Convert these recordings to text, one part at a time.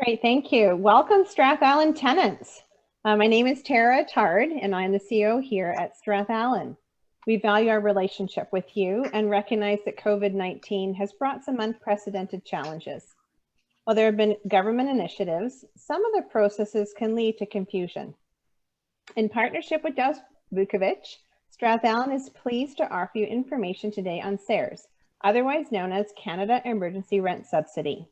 Great, thank you. Welcome, Stratalan tenants. My name is Tara Tard, and I'm the CEO here at Stratalan. We value our relationship with you and recognize that COVID-19 has brought some unprecedented challenges. While there have been government initiatives, some of the processes can lead to confusion. In partnership with Dow Vukovic, Stratalan is pleased to offer you information today on CERS, otherwise known as Canada Emergency Rent Subsidy.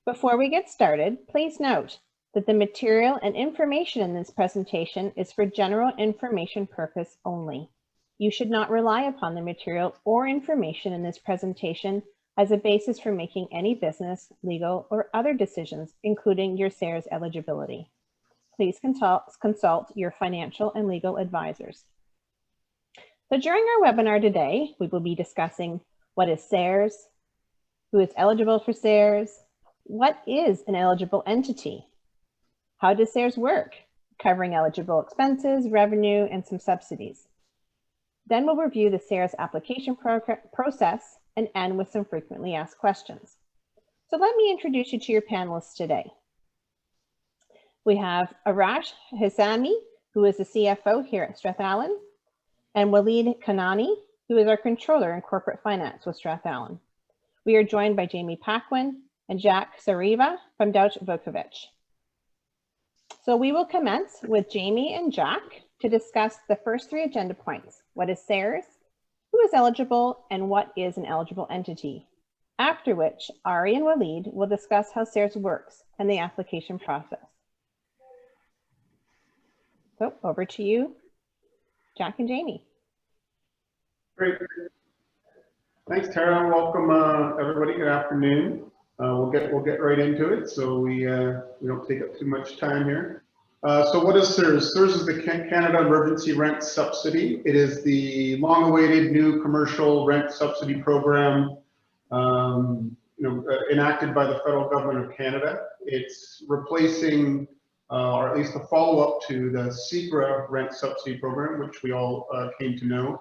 Before we get started, please note that the material and information in this presentation is for general information purpose only. You should not rely upon the material or information in this presentation as a basis for making any business, legal, or other decisions, including your CERS eligibility. Please consult your financial and legal advisors. So during our webinar today, we will be discussing what is CERS, who is eligible for CERS, what is an eligible entity, how does CERS work, covering eligible expenses, revenue, and some subsidies. Then we'll review the CERS application process and end with some frequently asked questions. So let me introduce you to your panelists today. We have Arash Hissami, who is the CFO here at Stratalan, and Walid Kanani, who is our controller in corporate finance with Stratalan. We are joined by Jamie Paquin and Jack Sariva from Dow Vukovic. So we will commence with Jamie and Jack to discuss the first three agenda points. What is CERS, who is eligible, and what is an eligible entity? After which, Ari and Walid will discuss how CERS works and the application process. So over to you, Jack and Jamie. Great. Thanks, Tara. Welcome, everybody. Good afternoon. We'll get right into it, so we don't take up too much time here. So what is CERS? CERS is the Canada Emergency Rent Subsidy. It is the long-awaited new commercial rent subsidy program, enacted by the federal government of Canada. It's replacing, or at least a follow-up to the CRA rent subsidy program, which we all came to know.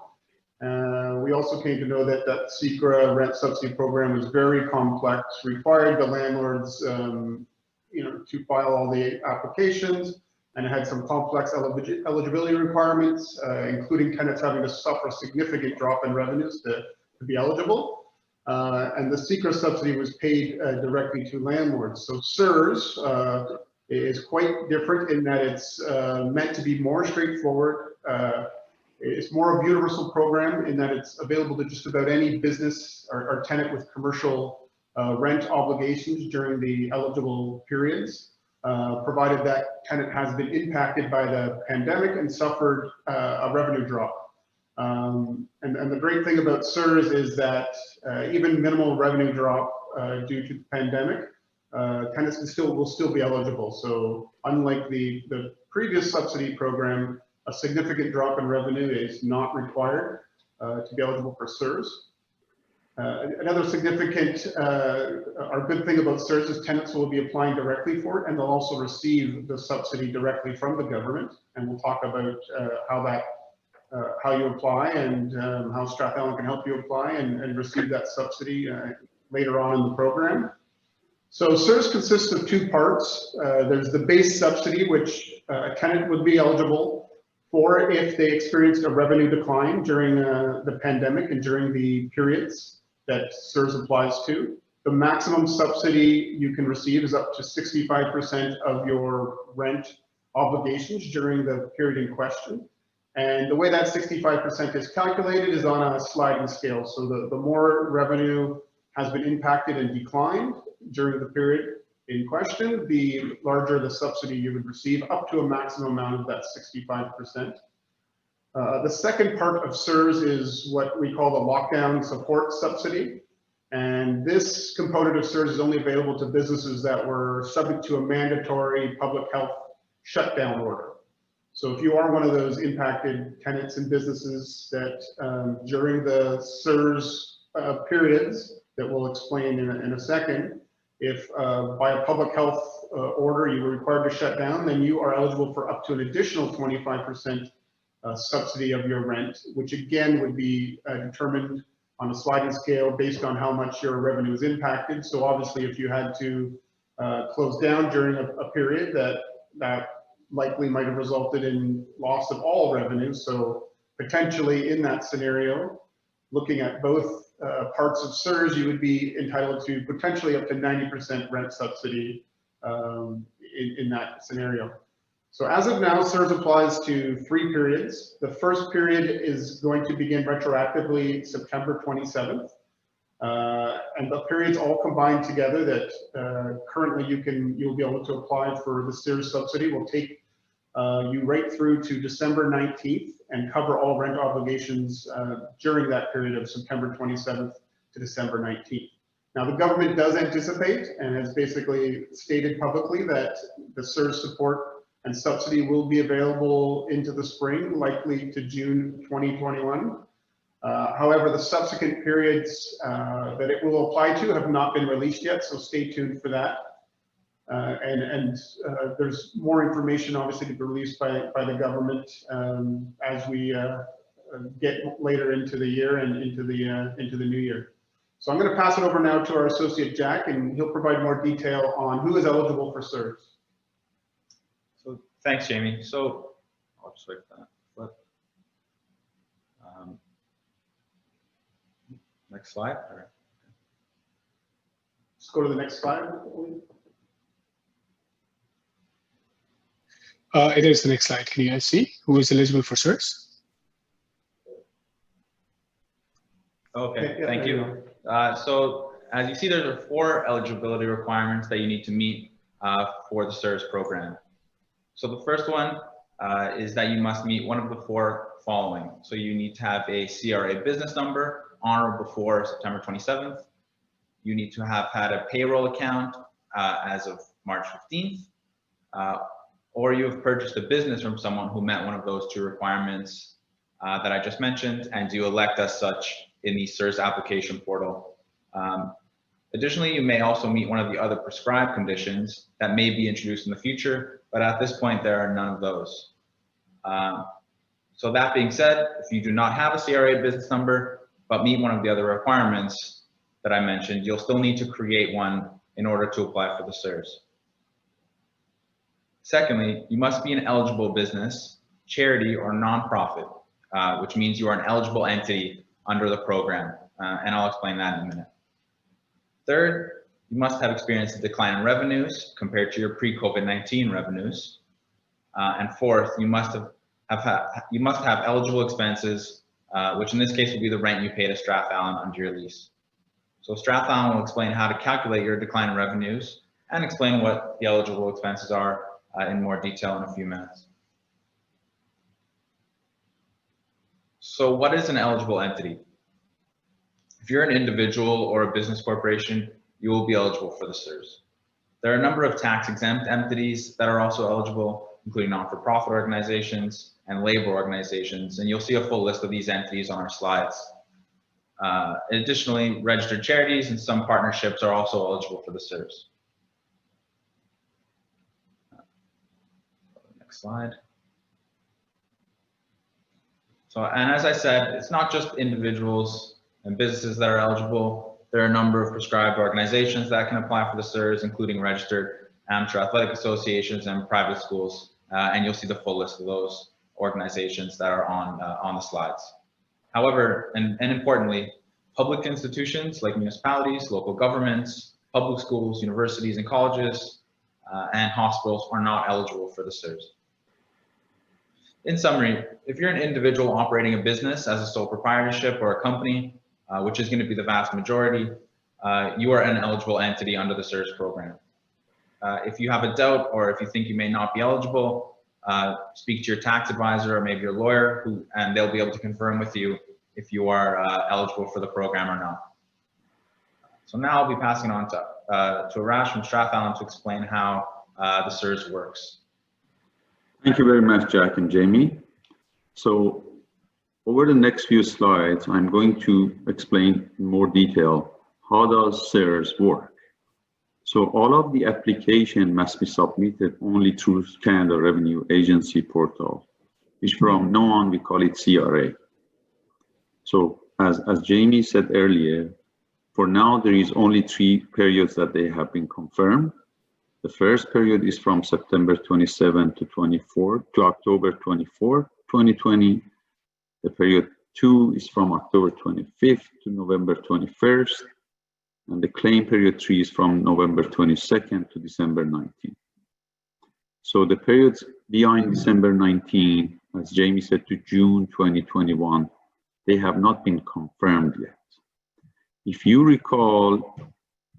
We also came to know that that CRA rent subsidy program was very complex, required the landlords, to file all the applications, and it had some complex eligibility requirements, including tenants having to suffer a significant drop in revenues to be eligible. And the CRA subsidy was paid directly to landlords. So CERS is quite different in that it's meant to be more straightforward. It's more of a universal program in that it's available to just about any business or tenant with commercial rent obligations during the eligible periods, provided that tenant has been impacted by the pandemic and suffered a revenue drop. And the great thing about CERS is that even minimal revenue drop due to the pandemic, tenants will still be eligible. So unlike the previous subsidy program, a significant drop in revenue is not required to be eligible for CERS. Another significant or good thing about CERS is tenants will be applying directly for it, and they'll also receive the subsidy directly from the government. And we'll talk about how you apply and how Stratalan can help you apply and receive that subsidy later on in the program. So CERS consists of two parts. There's the base subsidy, which a tenant would be eligible for if they experienced a revenue decline during the pandemic and during the periods that CERS applies to. The maximum subsidy you can receive is up to 65% of your rent obligations during the period in question. And the way that 65% is calculated is on a sliding scale. So the more revenue has been impacted and declined during the period in question, the larger the subsidy you would receive, up to a maximum amount of that 65%. The second part of CERS is what we call the lockdown support subsidy. And this component of CERS is only available to businesses that were subject to a mandatory public health shutdown order. So if you are one of those impacted tenants and businesses that during the CERS periods that we'll explain in a second, if by a public health order you were required to shut down, then you are eligible for up to an additional 25% subsidy of your rent, which again would be determined on a sliding scale based on how much your revenue is impacted. So obviously if you had to closed down during a period that likely might have resulted in loss of all revenue. So potentially in that scenario, looking at both parts of CERS, you would be entitled to potentially up to 90% rent subsidy in that scenario. So as of now, CERS applies to 3 periods. The first period is going to begin retroactively September 27th. And the periods all combined together that currently you'll be able to apply for the CERS subsidy will take you right through to December 19th and cover all rent obligations during that period of September 27th to December 19th. Now, the government does anticipate and has basically stated publicly that the CERS support and subsidy will be available into the spring, likely to June 2021. However, the subsequent periods that it will apply to have not been released yet, so stay tuned for that. There's more information obviously to be released by the government as we get later into the year and into the new year. So I'm going to pass it over now to our associate Jack, and he'll provide more detail on who is eligible for CERS. So thanks, Jamie. So I'll just wait for that. Next slide. All right. Let's go to the next slide. It is the next slide. Can you guys see who is eligible for CERS? Okay, thank you. So as you see, there are 4 eligibility requirements that you need to meet for the CERS program. So the first one is that you must meet one of the 4 following. So you need to have a CRA business number on or before September 27th. You need to have had a payroll account as of March 15th. Or you have purchased a business from someone who met one of those 2 requirements that I just mentioned, and you elect as such in the CERS application portal. Additionally, you may also meet one of the other prescribed conditions that may be introduced in the future, but at this point, there are none of those. So that being said, if you do not have a CRA business number, but meet one of the other requirements that I mentioned, you'll still need to create one in order to apply for the CERS. Secondly, you must be an eligible business, charity, or nonprofit, which means you are an eligible entity under the program, and I'll explain that in a minute. Third, you must have experienced a decline in revenues compared to your pre-COVID-19 revenues. And fourth, you must have eligible expenses, which in this case will be the rent you pay to Stratalan under your lease. So Stratalan will explain how to calculate your decline in revenues and explain what the eligible expenses are in more detail in a few minutes. So what is an eligible entity? If you're an individual or a business corporation, you will be eligible for the CERS. There are a number of tax-exempt entities that are also eligible, including non-for-profit organizations and labor organizations, and you'll see a full list of these entities on our slides. Additionally, registered charities and some partnerships are also eligible for the CERS. Next slide. So, and as I said, it's not just individuals and businesses that are eligible. There are a number of prescribed organizations that can apply for the CERS, including registered amateur athletic associations and private schools. And you'll see the full list of those organizations that are on the slides. However, and importantly, public institutions like municipalities, local governments, public schools, universities and colleges, and hospitals are not eligible for the CERS. In summary, if you're an individual operating a business as a sole proprietorship or a company, which is going to be the vast majority, you are an eligible entity under the CERS program. If you have a doubt or if you think you may not be eligible, speak to your tax advisor or maybe your lawyer, and they'll be able to confirm with you if you are eligible for the program or not. So now I'll be passing on to Arash from Stratalan to explain how the CERS works. Thank you very much, Jack and Jamie. So over the next few slides, I'm going to explain in more detail how does CERS work. So all of the application must be submitted only through Canada Revenue Agency portal, which from now on we call it CRA. So as Jamie said earlier, for now there is only 3 periods that they have been confirmed. The first period is from September 27 to October 24, 2020. The period 2 is from October 25th to November 21st. And the claim period 3 is from November 22nd to December 19th. So the periods beyond December 19, as Jamie said, to June 2021, they have not been confirmed yet. If you recall,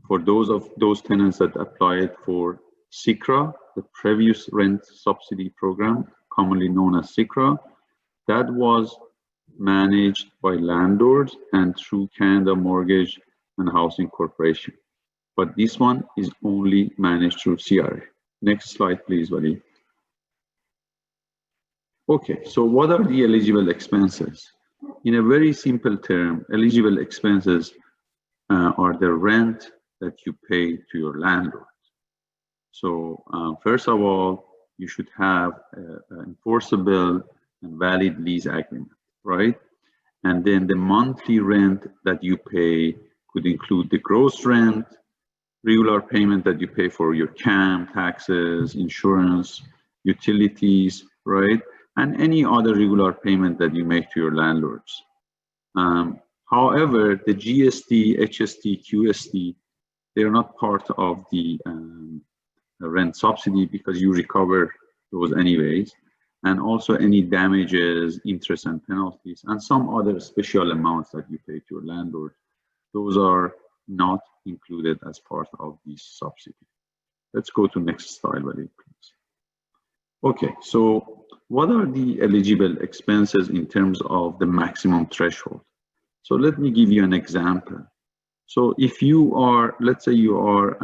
for those tenants that applied for CRA, the previous rent subsidy program, commonly known as CRA, that was managed by landlords and through Canada Mortgage and Housing Corporation. But this one is only managed through CRA. Next slide, please, Wally. Okay, so what are the eligible expenses? In a very simple term, eligible expenses are the rent that you pay to your landlord. So first of all, you should have an enforceable and valid lease agreement, right? And then the monthly rent that you pay could include the gross rent, regular payment that you pay for your CAM, taxes, insurance, utilities, right? And any other regular payment that you make to your landlords. However, the GST, HST, QST, they're not part of the rent subsidy because you recover those anyways. And also any damages, interest and penalties, and some other special amounts that you pay to your landlord. Those are not included as part of this subsidy. Let's go to next slide, please. Okay, so what are the eligible expenses in terms of the maximum threshold? So let me give you an example. So if you are, let's say you are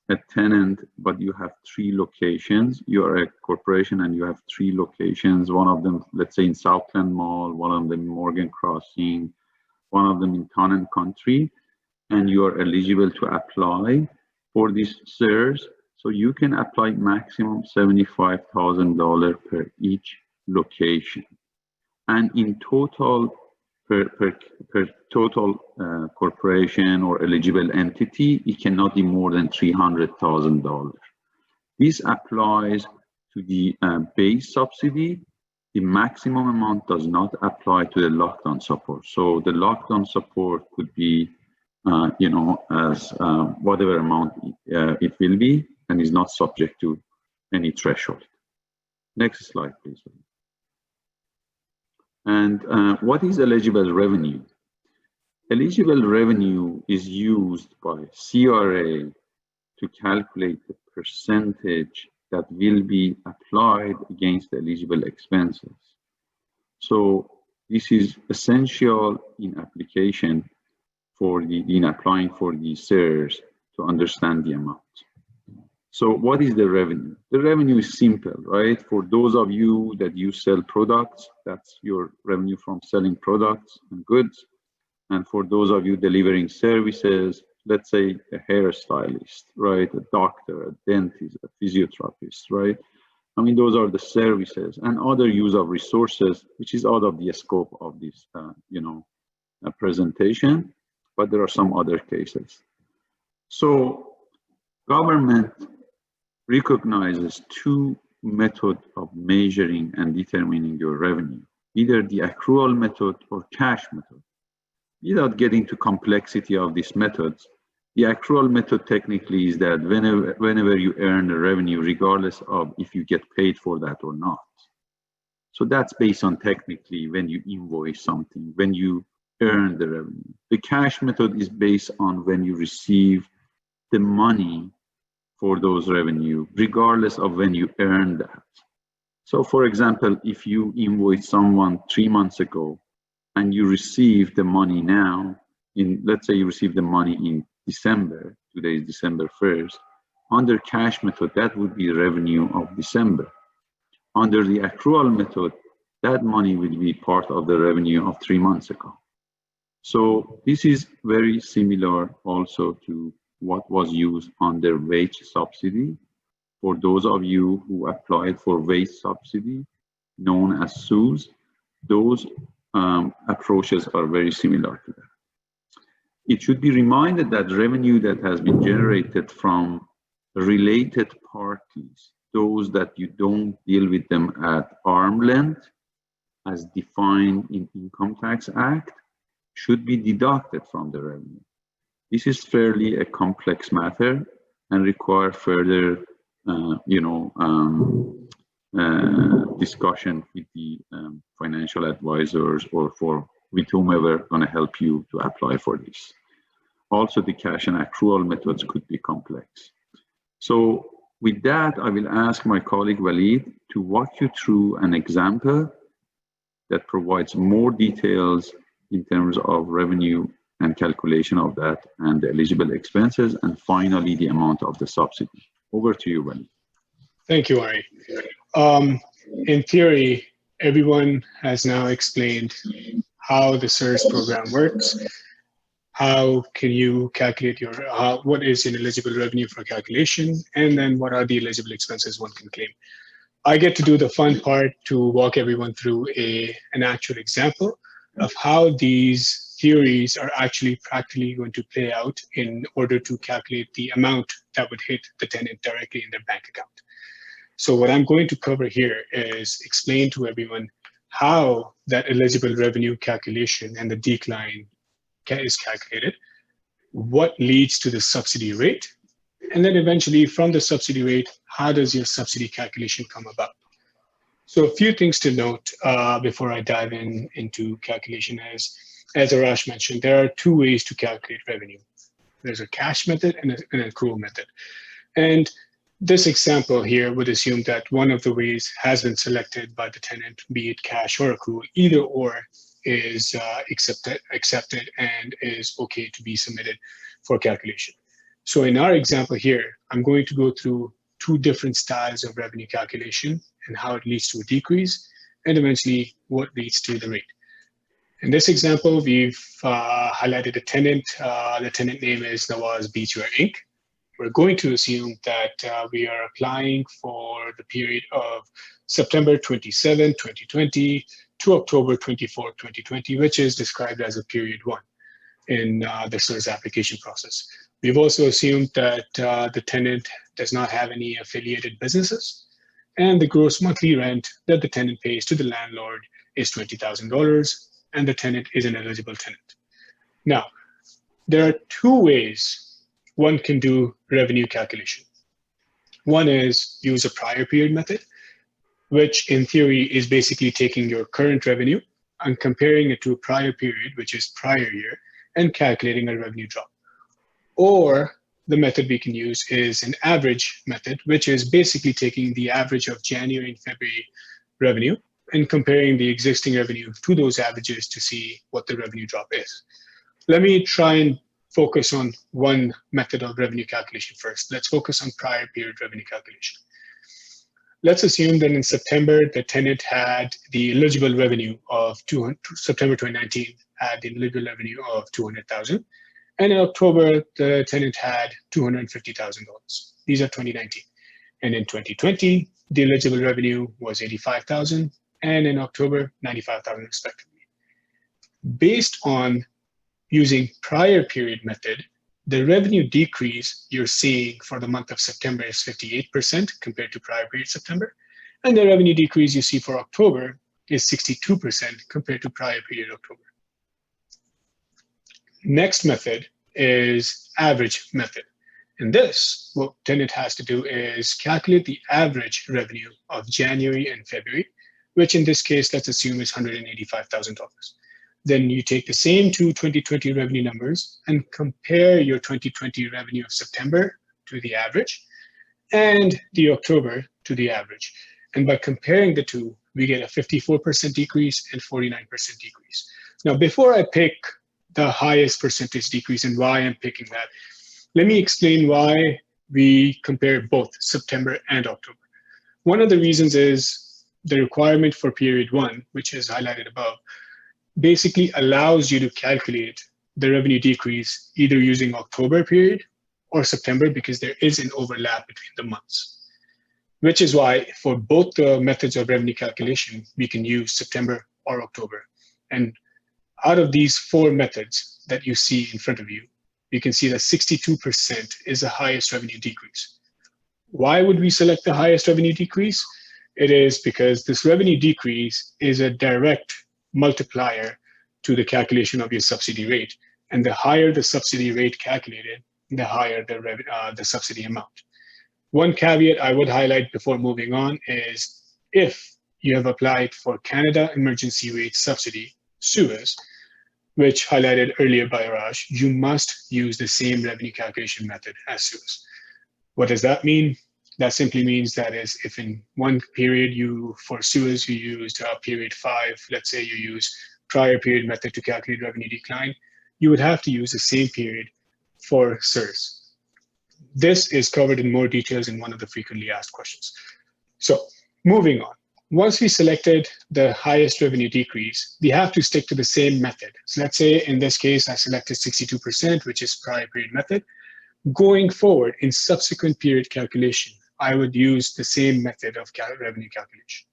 a tenant, but you have 3 locations, you are a corporation and you have 3 locations, one of them, let's say in Southland Mall, one of them in Morgan Crossing, one of them in Town and Country, and you are eligible to apply for this CERS. So you can apply maximum $75,000 per each location. And in total, per total corporation or eligible entity, it cannot be more than $300,000. This applies to the base subsidy. The maximum amount does not apply to the lockdown support. So the lockdown support could be, as whatever amount it will be, and is not subject to any threshold. Next slide, please. And what is eligible revenue? Eligible revenue is used by CRA to calculate the percentage that will be applied against the eligible expenses. So this is essential in application in applying for the CERS to understand the amount. So what is the revenue? The revenue is simple, right? For those of you that you sell products, that's your revenue from selling products and goods. And for those of you delivering services, let's say a hairstylist, right? A doctor, a dentist, a physiotherapist, right? I mean, those are the services and other use of resources, which is out of the scope of this, presentation, but there are some other cases. So government recognizes 2 methods of measuring and determining your revenue, either the accrual method or cash method. Without getting to complexity of these methods, the accrual method technically is that whenever you earn a revenue, regardless of if you get paid for that or not. So that's based on technically when you invoice something, when you earn the revenue. The cash method is based on when you receive the money for those revenue, regardless of when you earn that. So for example, if you invoice someone 3 months ago and you receive the money now, let's say you receive the money in December, today is December 1st, under cash method, that would be revenue of December. Under the accrual method, that money will be part of the revenue of 3 months ago. So this is very similar also to what was used under wage subsidy. For those of you who applied for wage subsidy, known as CERS, those approaches are very similar to that. It should be reminded that revenue that has been generated from related parties, those that you don't deal with them at arm's length, as defined in Income Tax Act, should be deducted from the revenue. This is fairly a complex matter and require further, discussion with the financial advisors or with whomever going to help you to apply for this. Also, the cash and accrual methods could be complex. So with that, I will ask my colleague Walid to walk you through an example that provides more details in terms of revenue and calculation of that and the eligible expenses, and finally the amount of the subsidy. Over to you, Walid. Thank you, Ari. In theory, everyone has now explained how the CERS program works. How can you calculate what is an eligible revenue for calculation, and then what are the eligible expenses one can claim. I get to do the fun part to walk everyone through an actual example of how these theories are actually practically going to play out in order to calculate the amount that would hit the tenant directly in their bank account. So what I'm going to cover here is explain to everyone how that eligible revenue calculation and the decline is calculated, what leads to the subsidy rate, and then eventually from the subsidy rate, how does your subsidy calculation come about? So a few things to note before I dive into calculation is, as Arash mentioned, there are two ways to calculate revenue. There's a cash method and an accrual method. And this example here would assume that one of the ways has been selected by the tenant, be it cash or accrual, either or is accepted and is okay to be submitted for calculation. So in our example here, I'm going to go through two different styles of revenue calculation and how it leads to a decrease, and eventually what leads to the rate. In this example, we've highlighted a tenant. The tenant name is Nawaz Beachwear Inc. We're going to assume that we are applying for the period of September 27, 2020 to October 24, 2020, which is described as a period one in the CERS application process. We've also assumed that the tenant does not have any affiliated businesses, and the gross monthly rent that the tenant pays to the landlord is $20,000, and the tenant is an eligible tenant. Now, there are two ways one can do revenue calculation. One is use a prior period method, which in theory is basically taking your current revenue and comparing it to a prior period, which is prior year, and calculating a revenue drop. Or the method we can use is an average method, which is basically taking the average of January and February revenue and comparing the existing revenue to those averages to see what the revenue drop is. Let me try and focus on one method of revenue calculation first. Let's focus on prior period revenue calculation. Let's assume that in September, the tenant had the eligible revenue of September 2019 had the eligible revenue of $200,000. And in October, the tenant had $250,000. These are 2019. And in 2020, the eligible revenue was $85,000, and in October, $95,000 respectively. Based on using prior period method, the revenue decrease you're seeing for the month of September is 58% compared to prior period September. And the revenue decrease you see for October is 62% compared to prior period October. Next method is average method. In this, what tenant has to do is calculate the average revenue of January and February, which in this case, let's assume is $185,000. Then you take the same two 2020 revenue numbers and compare your 2020 revenue of September to the average and the October to the average. And by comparing the two, we get a 54% decrease and 49% decrease. Now, before I pick the highest percentage decrease and why I'm picking that, let me explain why we compare both September and October. One of the reasons is the requirement for period one, which is highlighted above, basically allows you to calculate the revenue decrease either using October period or September, because there is an overlap between the months, which is why for both the methods of revenue calculation, we can use September or October. And out of these four methods that you see in front of you, you can see that 62% is the highest revenue decrease. Why would we select the highest revenue decrease? It is because this revenue decrease is a direct multiplier to the calculation of your subsidy rate. And the higher the subsidy rate calculated, the higher the subsidy amount. One caveat I would highlight before moving on is if you have applied for Canada Emergency Rate Subsidy, CERS, which highlighted earlier by Raj, you must use the same revenue calculation method as CERS. What does that mean? That simply means that is if in one period for CERS you used period 5, let's say you use prior period method to calculate revenue decline, you would have to use the same period for CERS. This is covered in more details in one of the frequently asked questions. So moving on. Once we selected the highest revenue decrease, we have to stick to the same method. So let's say in this case, I selected 62%, which is prior period method. Going forward in subsequent period calculation, I would use the same method of revenue calculation.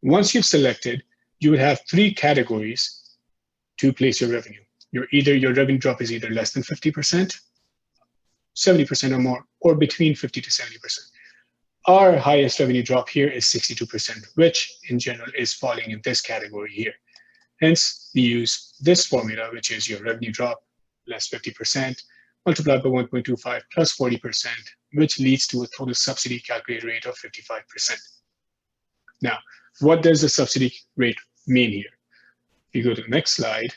Once you've selected, you would have 3 categories to place your revenue. Your revenue drop is either less than 50%, 70% or more, or between 50 to 70%. Our highest revenue drop here is 62%, which in general is falling in this category here. Hence, we use this formula, which is your revenue drop less 50%, multiplied by 1.25 plus 40%, which leads to a total subsidy calculated rate of 55%. Now, what does the subsidy rate mean here? If you go to the next slide,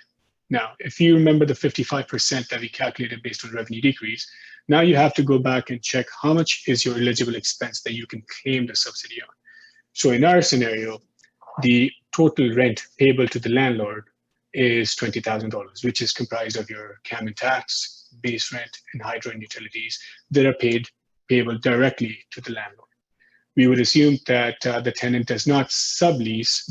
now, if you remember the 55% that we calculated based on revenue decrease, now you have to go back and check how much is your eligible expense that you can claim the subsidy on. So in our scenario, the total rent payable to the landlord is $20,000, which is comprised of your CAM and tax, base rent, and hydro and utilities that are payable directly to the landlord. We would assume that the tenant does not sublease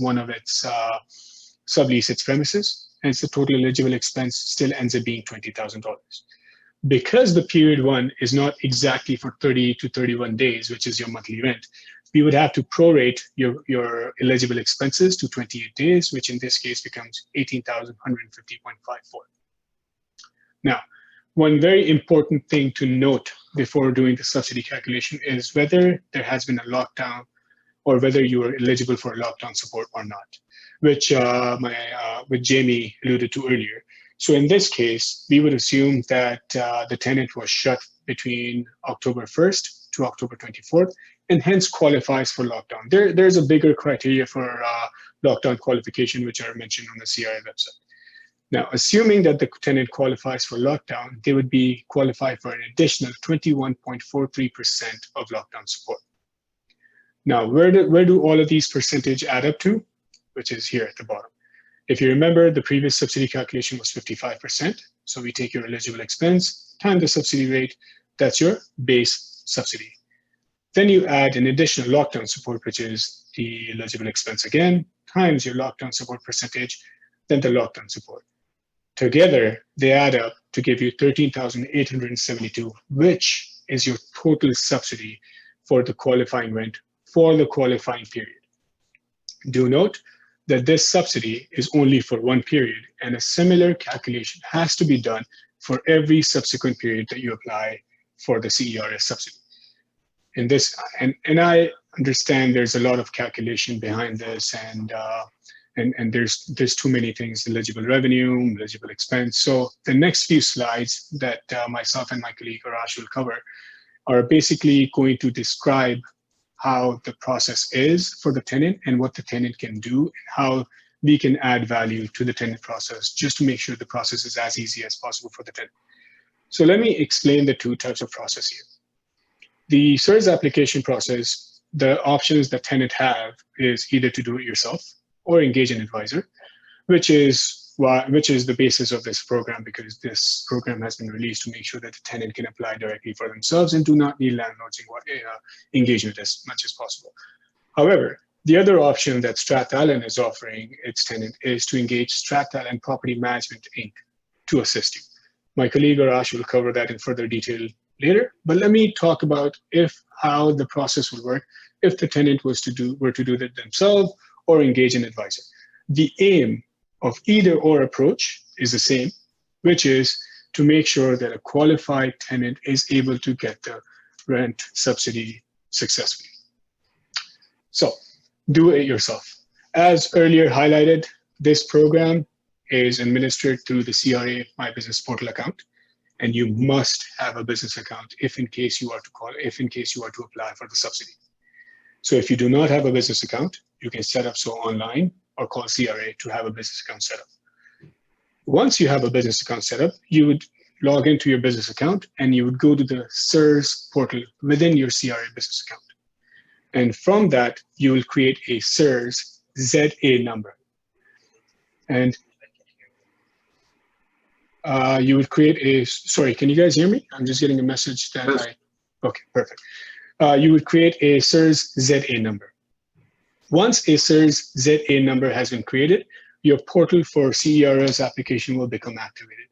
its premises, hence the total eligible expense still ends up being $20,000. Because the period 1 is not exactly for 30 to 31 days, which is your monthly rent, we would have to prorate your eligible expenses to 28 days, which in this case becomes $18,150.54. Now, one very important thing to note before doing the subsidy calculation is whether there has been a lockdown or whether you are eligible for lockdown support or not, which Jamie alluded to earlier. So in this case, we would assume that the tenant was shut between October 1st to October 24th, and hence qualifies for lockdown. There's a bigger criteria for lockdown qualification, which are mentioned on the CRA website. Now, assuming that the tenant qualifies for lockdown, they would be qualified for an additional 21.43% of lockdown support. Now, where do all of these percentage add up to? Which is here at the bottom. If you remember, the previous subsidy calculation was 55%. So we take your eligible expense times the subsidy rate. That's your base subsidy. Then you add an additional lockdown support, which is the eligible expense again, times your lockdown support percentage, then the lockdown support. Together, they add up to give you $13,872, which is your total subsidy for the qualifying rent for the qualifying period. Do note that this subsidy is only for one period, and a similar calculation has to be done for every subsequent period that you apply for the CERS subsidy. In this, and I understand there's a lot of calculation behind this, and there's too many things: eligible revenue, eligible expense. So the next few slides that myself and my colleague Arash will cover are basically going to describe how the process is for the tenant and what the tenant can do, and how we can add value to the tenant process just to make sure the process is as easy as possible for the tenant. So let me explain the two types of process here. The CERS application process, the options that tenant have is either to do it yourself or engage an advisor, which is the basis of this program, because this program has been released to make sure that the tenant can apply directly for themselves and do not need landlords engagement as much as possible. However, the other option that Stratalan is offering its tenant is to engage Stratalan Property Management Inc. to assist you. My colleague Arash will cover that in further detail later, but let me talk about how the process would work if the tenant were to do that themselves or engage an advisor. The aim of either or approach is the same, which is to make sure that a qualified tenant is able to get the rent subsidy successfully. So do it yourself. As earlier highlighted, this program is administered through the CRA My Business Portal account, and you must have a business account if in case you are to apply for the subsidy. So if you do not have a business account, you can set up so online or call CRA to have a business account set up. Once you have a business account set up, you would log into your business account and you would go to the CERS portal within your CRA business account. And from that, you will create a CERS ZA number. And you would create a, sorry, can you guys hear me? I'm just getting a message that okay, perfect. You would create a CERS ZA number. Once a CERS ZA number has been created, your portal for CERS application will become activated.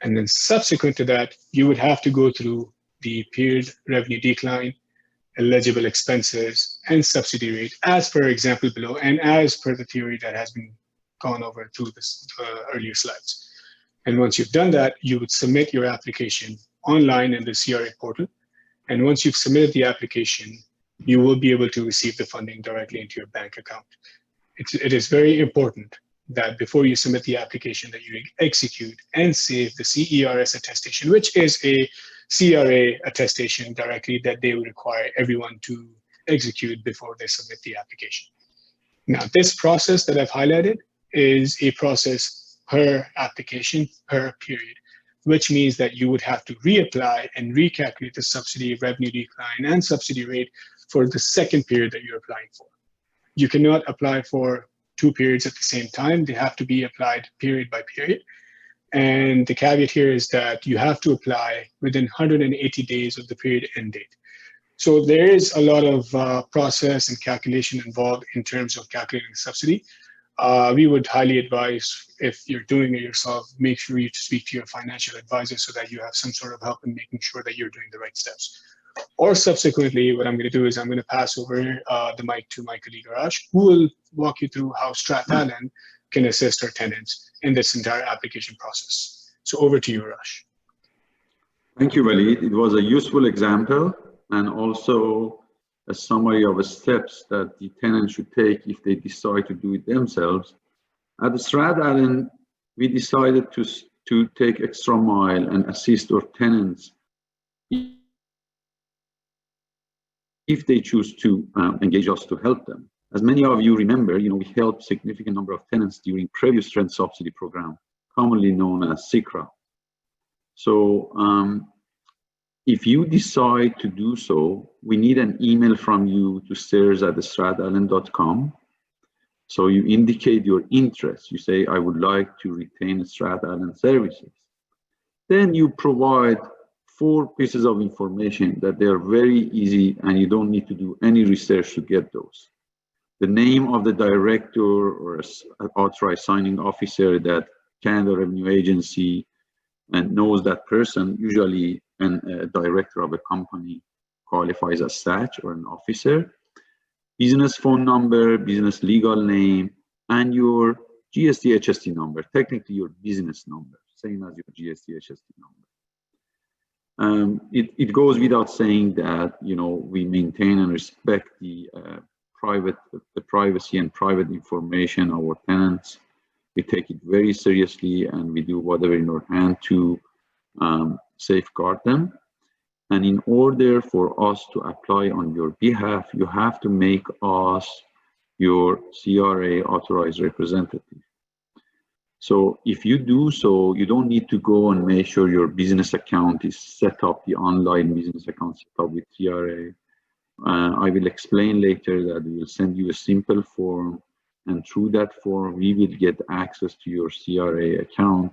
And then subsequent to that, you would have to go through the period revenue decline, eligible expenses, and subsidy rate as per example below, and as per the theory that has been gone over through this earlier slides. And once you've done that, you would submit your application online in the CRA portal. And once you've submitted the application, you will be able to receive the funding directly into your bank account. It is very important that before you submit the application that you execute and save the CERS attestation, which is a CRA attestation directly that they will require everyone to execute before they submit the application. Now, this process that I've highlighted is a process per application, per period, which means that you would have to reapply and recalculate the subsidy revenue decline and subsidy rate for the second period that you're applying for. You cannot apply for 2 periods at the same time. They have to be applied period by period. And the caveat here is that you have to apply within 180 days of the period end date. So there is a lot of process and calculation involved in terms of calculating the subsidy. We would highly advise, if you're doing it yourself, make sure you speak to your financial advisor so that you have some sort of help in making sure that you're doing the right steps. Or subsequently, what I'm going to do is I'm going to pass over the mic to my colleague Arash, who will walk you through how Stratalan can assist our tenants in this entire application process. So over to you, Arash. Thank you, Walid. It was a useful example and also a summary of the steps that the tenant should take if they decide to do it themselves. At the Stratalan, we decided to take extra mile and assist our tenants if they choose to engage us to help them. As many of you remember, we helped a significant number of tenants during previous rent subsidy program, commonly known as CRA. So if you decide to do so, we need an email from you to CERS@stratalan.com. So you indicate your interest. You say, I would like to retain Stratalan services. Then you provide 4 pieces of information that they are very easy and you don't need to do any research to get those. The name of the director or authorized signing officer that Canada Revenue Agency and knows that person, usually a director of a company qualifies as such or an officer, business phone number, business legal name, and your GST HST number, technically your business number, same as your GST HST number. It goes without saying that we maintain and respect the privacy and private information of our tenants. We take it very seriously and we do whatever in our hand to safeguard them. And in order for us to apply on your behalf, you have to make us your CRA authorized representative. So if you do so, you don't need to go and make sure your business account is set up, the online business account set up with CRA. I will explain later that we will send you a simple form, and through that form, we will get access to your CRA account,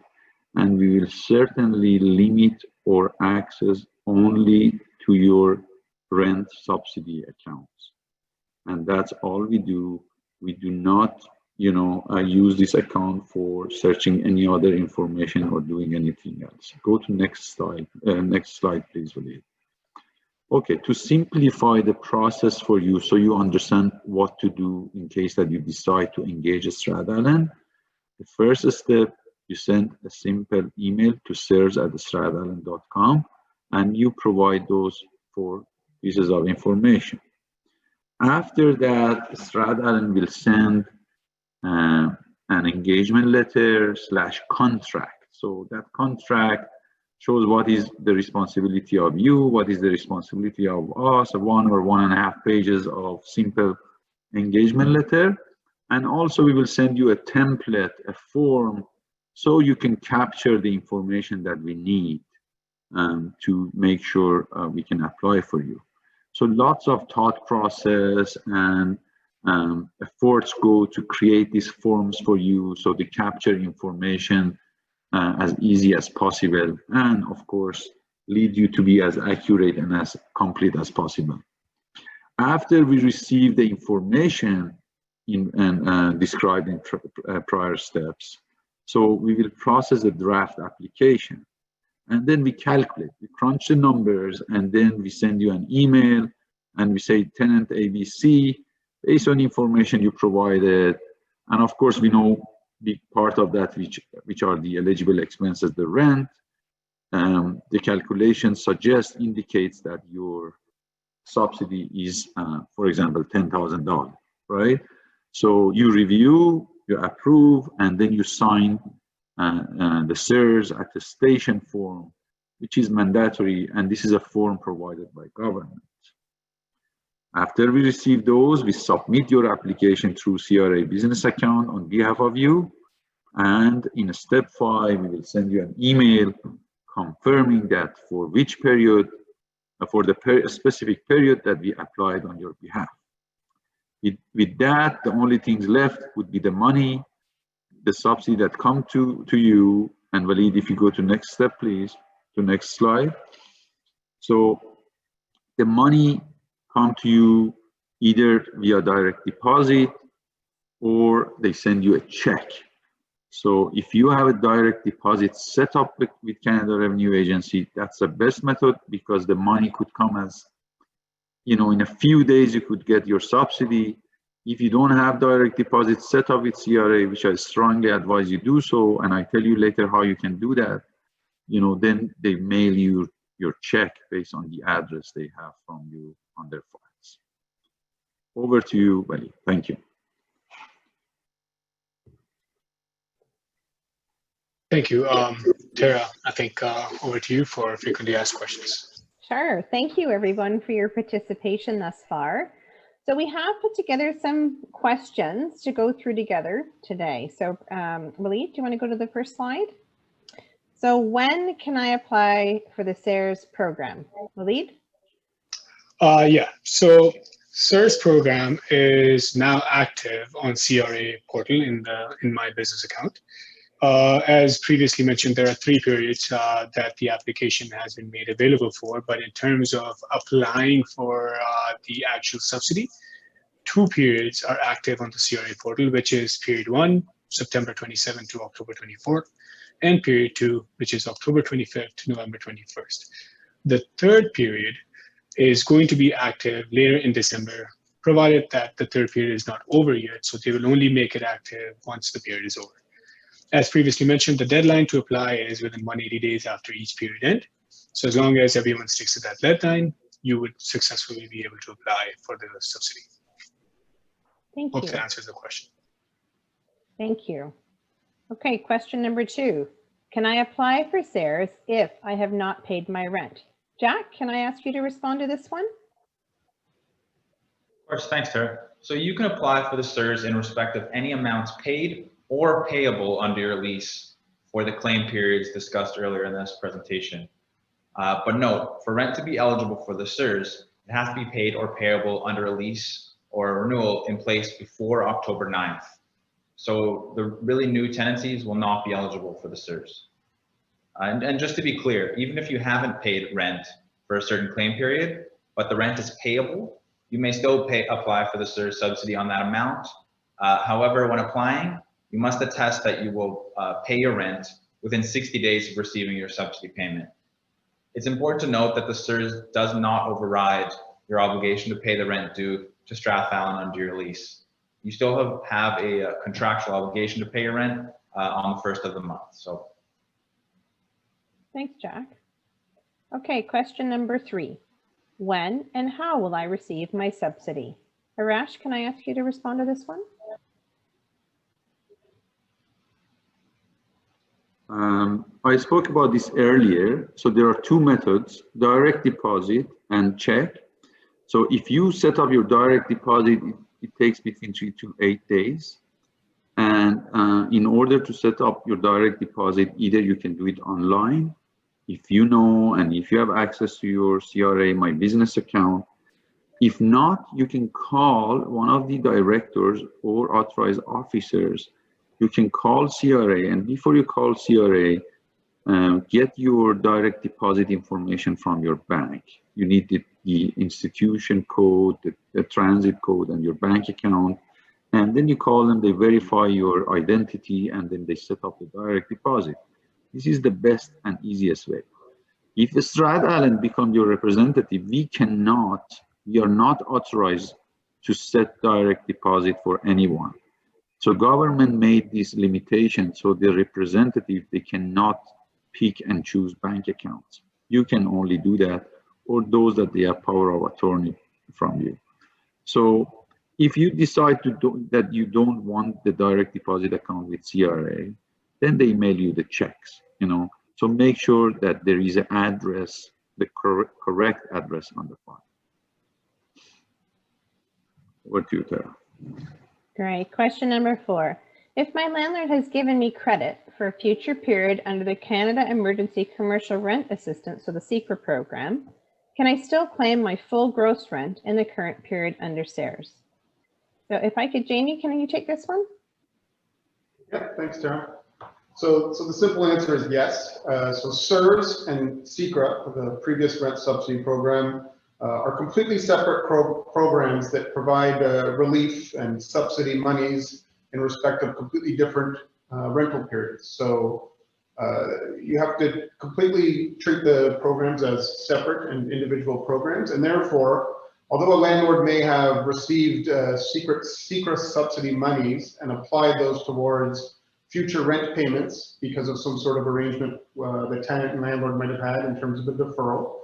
and we will certainly limit our access only to your rent subsidy accounts. And that's all we do. We do not use this account for searching any other information or doing anything else. Go to next slide, please, Walid. Okay, to simplify the process for you so you understand what to do in case that you decide to engage a Stratalan, the first step, you send a simple email to CERS@stratalan.com and you provide those 4 pieces of information. After that, Stratalan will send an engagement letter / contract. So that contract shows what is the responsibility of you, what is the responsibility of us, 1 or 1.5 pages of simple engagement letter. And also we will send you a template, a form, so you can capture the information that we need to make sure we can apply for you. So lots of thought process and efforts go to create these forms for you, so they capture information as easy as possible, and of course lead you to be as accurate and as complete as possible. After we receive the information described in prior steps, so we will process a draft application, and then we calculate, we crunch the numbers, and then we send you an email and we say tenant ABC based on information you provided. And of course we know big part of that which are the eligible expenses, the rent. The calculation indicates that your subsidy is, for example, $10,000, right? So you review, you approve, and then you sign the CERS attestation form, which is mandatory, and this is a form provided by government. After we receive those, we submit your application through CRA business account on behalf of you, and in step 5, we will send you an email confirming that for which period, for the specific period that we applied on your behalf. With that, the only things left would be the money, the subsidy that come to you. And Walid, if you go to next step, please, to next slide. So the money come to you either via direct deposit or they send you a check. So if you have a direct deposit set up with Canada Revenue Agency, that's the best method, because the money could come as, you know, in a few days you could get your subsidy. If you don't have direct deposit set up with CRA, which I strongly advise you do so, and I tell you later how you can do that, you know, then they mail you your check based on the address they have from you on their files. Over to you, Wally. Thank you. Thank you. Tara, I think over to you for frequently asked questions. Sure. Thank you, everyone, for your participation thus far. So we have put together some questions to go through together today. So Walid, do you want to go to the first slide? So when can I apply for the CERS program? Walid? Yeah, so CERS program is now active on CRA portal in My Business account. As previously mentioned, there are 3 periods that the application has been made available for, but in terms of applying for the actual subsidy, 2 periods are active on the CRA portal, which is period 1, September 27 to October 24th, and period 2, which is October 25th to November 21st. The 3rd period is going to be active later in December, provided that the 3rd period is not over yet, so they will only make it active once the period is over. As previously mentioned, the deadline to apply is within 180 days after each period end. So as long as everyone sticks to that deadline, you would successfully be able to apply for the subsidy. Thank you. Hope that answers the question. Thank you. Okay, question number 2. Can I apply for CERS if I have not paid my rent? Jack, can I ask you to respond to this one? Of course, thanks, Tara. So you can apply for the CERS in respect of any amounts paid or payable under your lease for the claim periods discussed earlier in this presentation. But note, for rent to be eligible for the CERS, it has to be paid or payable under a lease or a renewal in place before October 9th. So the really new tenancies will not be eligible for the CERS. And just to be clear, even if you haven't paid rent for a certain claim period, but the rent is payable, you may still apply for the CERS subsidy on that amount. However, when applying, you must attest that you will pay your rent within 60 days of receiving your subsidy payment. It's important to note that the CERS does not override your obligation to pay the rent due to Stratalan under your lease. You still have a contractual obligation to pay your rent on the 1st of the month. So, thanks, Jack. Okay, question number 3. When and how will I receive my subsidy? Arash, can I ask you to respond to this one? I spoke about this earlier. So there are two methods, direct deposit and check. So if you set up your direct deposit, it takes between 3 to 8 days. And in order to set up your direct deposit, either you can do it online, if you know, and if you have access to your CRA My Business account. If not, you can call one of the directors or authorized officers. You can call CRA, and before you call CRA, get your direct deposit information from your bank. You need the institution code, the transit code, and your bank account. And then you call them, they verify your identity, and then they set up the direct deposit. This is the best and easiest way. If the Stratalan become your representative, we are not authorized to set direct deposit for anyone. So government made this limitation, so the representative, they cannot pick and choose bank accounts. You can only do that, or those that they have power of attorney from you. So if you decide that you don't want the direct deposit account with CRA, then they mail you the checks, So make sure that there is an address, the correct address on the file. Over to you, Tara. Great. Question number 4. If my landlord has given me credit for a future period under the Canada Emergency Commercial Rent Assistance, so the CECRA program, can I still claim my full gross rent in the current period under CERS? So if I could, Jamie, can you take this one? Yeah, thanks, Tara. So the simple answer is yes. So CERS and CECRA, the previous rent subsidy program, are completely separate programs that provide relief and subsidy monies in respect of completely different rental periods. So you have to completely treat the programs as separate and individual programs, and therefore, although a landlord may have received CECRA subsidy monies and applied those towards future rent payments because of some sort of arrangement the tenant and landlord might have had in terms of a deferral,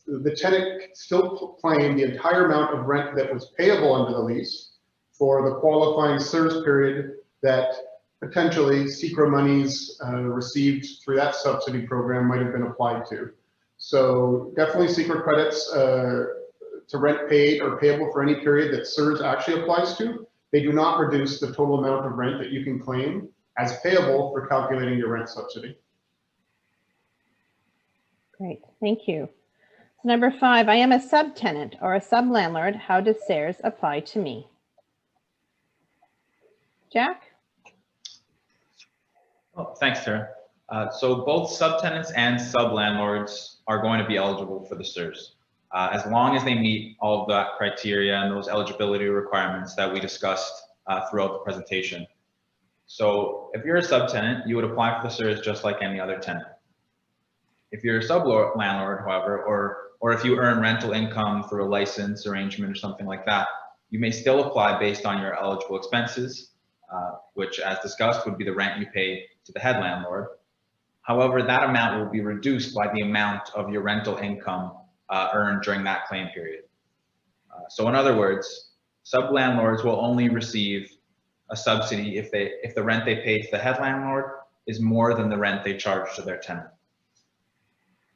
the tenant still claimed the entire amount of rent that was payable under the lease for the qualifying CERS period that potentially CECRA monies received through that subsidy program might have been applied to. So definitely CECRA credits to rent paid or payable for any period that CERS actually applies to. They do not reduce the total amount of rent that you can claim as payable for calculating your rent subsidy. Great, thank you. Number 5, I am a sub tenant or a sub landlord. How does CERS apply to me? Jack? Oh, thanks, Tara. So both subtenants and sub landlords are going to be eligible for the CERS, as long as they meet all of that criteria and those eligibility requirements that we discussed throughout the presentation. So if you're a subtenant, you would apply for the CERS just like any other tenant. If you're a sub landlord, however, or if you earn rental income through a license arrangement or something like that, you may still apply based on your eligible expenses, which, as discussed, would be the rent you pay to the head landlord. However, that amount will be reduced by the amount of your rental income earned during that claim period. So in other words, sub landlords will only receive a subsidy if the rent they pay to the head landlord is more than the rent they charge to their tenant.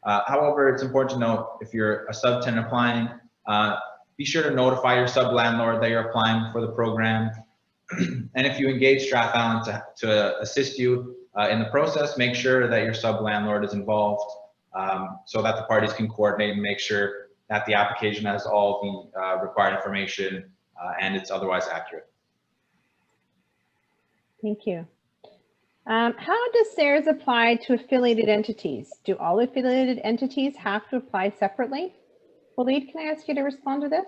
However, it's important to note, if you're a subtenant applying, be sure to notify your sub landlord that you're applying for the program. And if you engage Stratalan to assist you in the process, make sure that your sub landlord is involved so that the parties can coordinate and make sure that the application has all the required information and it's otherwise accurate. Thank you. How does CERS apply to affiliated entities? Do all affiliated entities have to apply separately? Waleed, can I ask you to respond to this?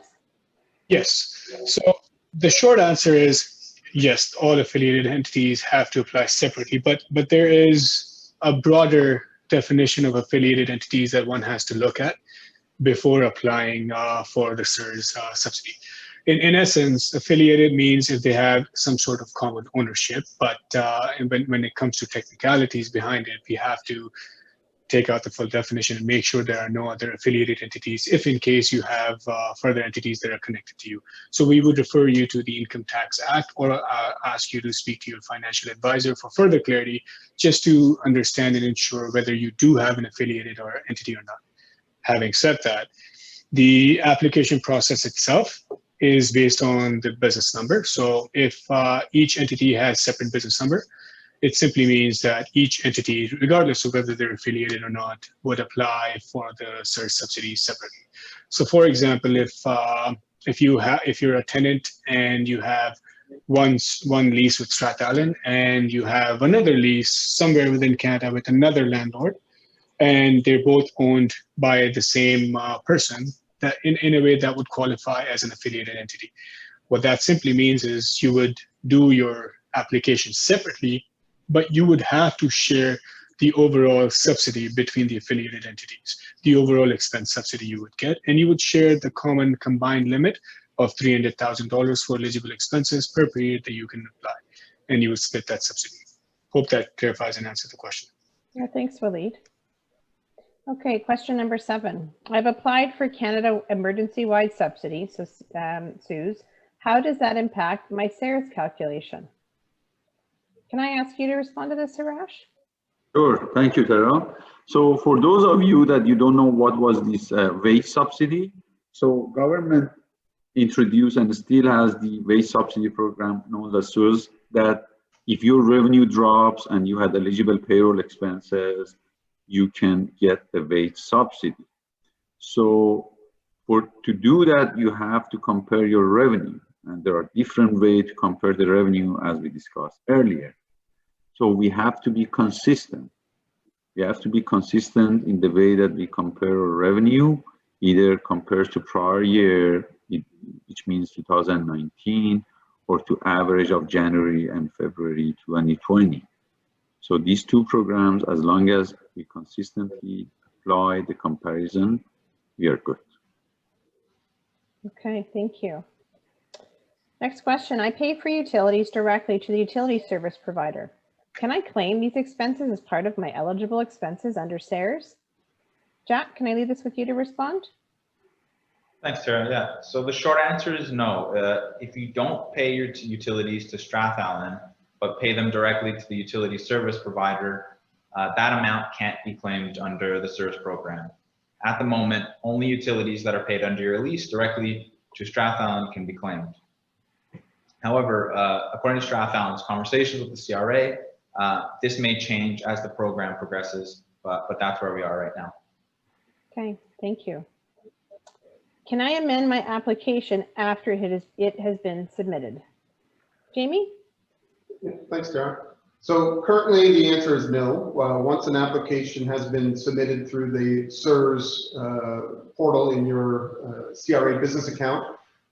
Yes. So the short answer is yes, all affiliated entities have to apply separately, but there is a broader definition of affiliated entities that one has to look at before applying for the CERS subsidy. In essence, affiliated means if they have some sort of common ownership, but when it comes to technicalities behind it, we have to take out the full definition and make sure there are no other affiliated entities, if in case you have further entities that are connected to you. So we would refer you to the Income Tax Act, or ask you to speak to your financial advisor for further clarity, just to understand and ensure whether you do have an affiliated or entity or not. Having said that, the application process itself is based on the business number. So if each entity has separate business number, it simply means that each entity, regardless of whether they're affiliated or not, would apply for the CERS subsidy separately. So, for example, if you're a tenant and you have one lease with Stratalan, and you have another lease somewhere within Canada with another landlord, and they're both owned by the same person, that in a way that would qualify as an affiliated entity. What that simply means is you would do your application separately, but you would have to share the overall subsidy between the affiliated entities, the overall expense subsidy you would get, and you would share the common combined limit of $300,000 for eligible expenses per period that you can apply, and you would split that subsidy. Hope that clarifies and answers the question. Yeah, thanks, Waleed. Okay, question number 7. I've applied for Canada emergency-wide subsidy, so CERS. How does that impact my CERS calculation? Can I ask you to respond to this, Harash? Sure, thank you, Tara. So for those of you that you don't know what was this wage subsidy, so government introduced and still has the wage subsidy program known as CERS, that if your revenue drops and you had eligible payroll expenses, you can get the wage subsidy. So to do that, you have to compare your revenue, and there are different ways to compare the revenue, as we discussed earlier. So we have to be consistent. We have to be consistent in the way that we compare our revenue, either compared to prior year, which means 2019, or to average of January and February 2020. So these two programs, as long as we consistently apply the comparison, we are good. Okay, thank you. Next question. I pay for utilities directly to the utility service provider. Can I claim these expenses as part of my eligible expenses under CERS? Jack, can I leave this with you to respond? Thanks, Tara. Yeah, so the short answer is no. If you don't pay your utilities to Stratalan, but pay them directly to the utility service provider, that amount can't be claimed under the CERS program. At the moment, only utilities that are paid under your lease directly to Stratalan can be claimed. However, according to Stratalan's conversations with the CRA, this may change as the program progresses, but that's where we are right now. Okay, thank you. Can I amend my application after it has been submitted? Jamie? Yeah, thanks, Tara. So currently the answer is no. Once an application has been submitted through the CERS portal in your CRA business account,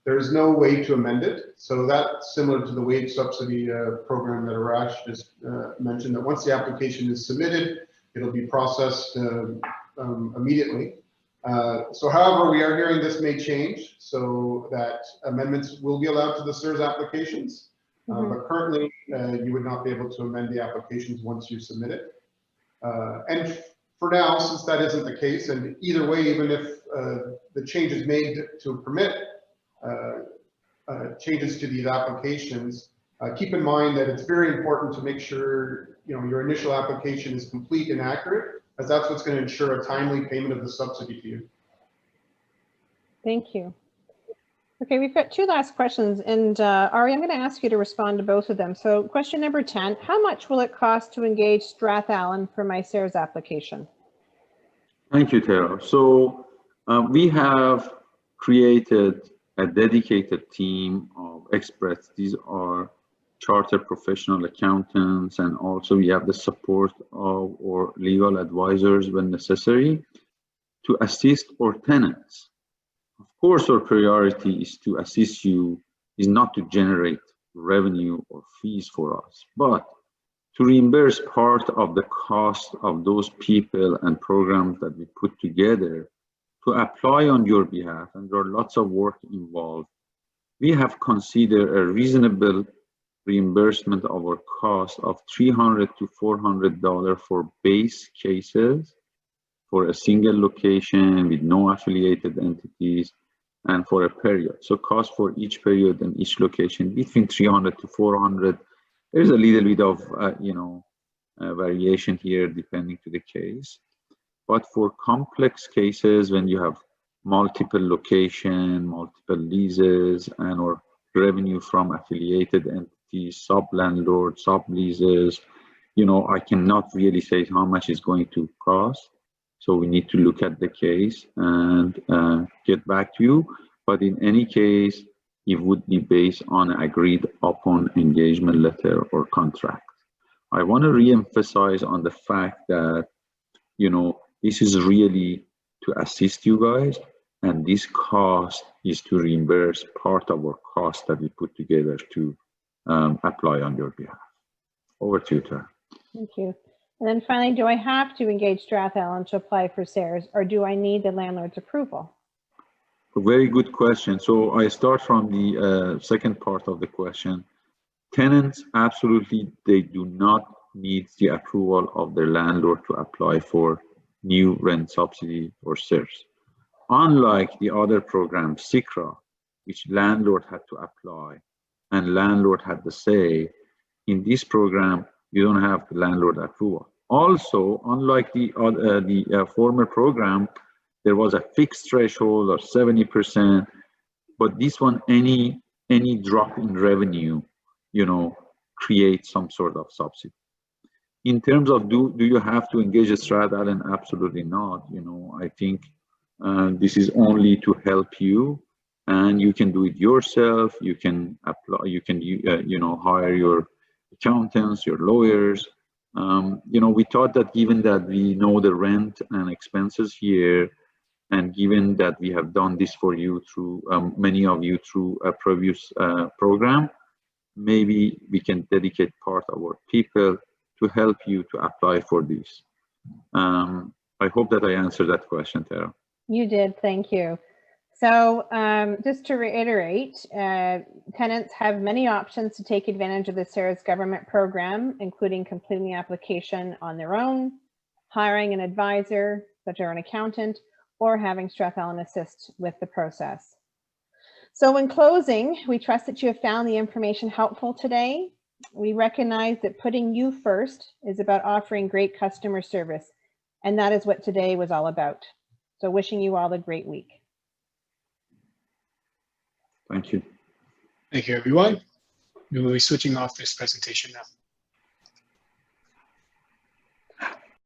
there's no way to amend it. So that's similar to the wage subsidy program that Arash just mentioned, that once the application is submitted, it'll be processed immediately. So however, we are hearing this may change so that amendments will be allowed to the CERS applications. But currently, you would not be able to amend the applications once you submit it. And for now, since that isn't the case, and either way, even if the change is made to permit changes to these applications, keep in mind that it's very important to make sure your initial application is complete and accurate, as that's what's going to ensure a timely payment of the subsidy to you. Thank you. Okay, we've got 2 last questions, and Ari, I'm going to ask you to respond to both of them. So question number 10, how much will it cost to engage Stratalan for my CERS application? Thank you, Tara. So we have created a dedicated team of experts. These are chartered professional accountants, and also we have the support of our legal advisors when necessary to assist our tenants. Of course, our priority is to assist you, is not to generate revenue or fees for us, but to reimburse part of the cost of those people and programs that we put together to apply on your behalf, and there are lots of work involved. We have considered a reasonable reimbursement of our cost of $300 to $400 for base cases, for a single location with no affiliated entities and for a period. So cost for each period and each location between 300 to 400. There's a little bit of, variation here depending to the case. But for complex cases, when you have multiple location, multiple leases, and or revenue from affiliated entities, sub landlord, sub leases, I cannot really say how much it's going to cost. So we need to look at the case and get back to you. But in any case, it would be based on agreed upon engagement letter or contract. I want to re-emphasize on the fact that, this is really to assist you guys, and this cost is to reimburse part of our cost that we put together to apply on your behalf. Over to you, Tara. Thank you. And then finally, do I have to engage Stratalan to apply for CERS, or do I need the landlord's approval? A very good question. So I start from the second part of the question. Tenants, absolutely, they do not need the approval of their landlord to apply for new rent subsidy or CERS. Unlike the other program, CRA, which landlord had to apply and landlord had the say, in this program, you don't have the landlord approval. Also, unlike the former program, there was a fixed threshold of 70%, but this one, any drop in revenue, creates some sort of subsidy. In terms of do you have to engage a Stratalan? Absolutely not. I think this is only to help you, and you can do it yourself. You can apply. You can hire your accountants, your lawyers. We thought that given that we know the rent and expenses here, and given that we have done this for you through many of you through a previous program, maybe we can dedicate part of our people to help you to apply for this. I hope that I answered that question, Tara. You did, thank you. So just to reiterate, tenants have many options to take advantage of the CERS government program, including completing the application on their own, hiring an advisor, such as an accountant, or having Stratalan assist with the process. So in closing, we trust that you have found the information helpful today. We recognize that putting you first is about offering great customer service, and that is what today was all about. So wishing you all a great week. Thank you. Thank you, everyone. We will be switching off this presentation now.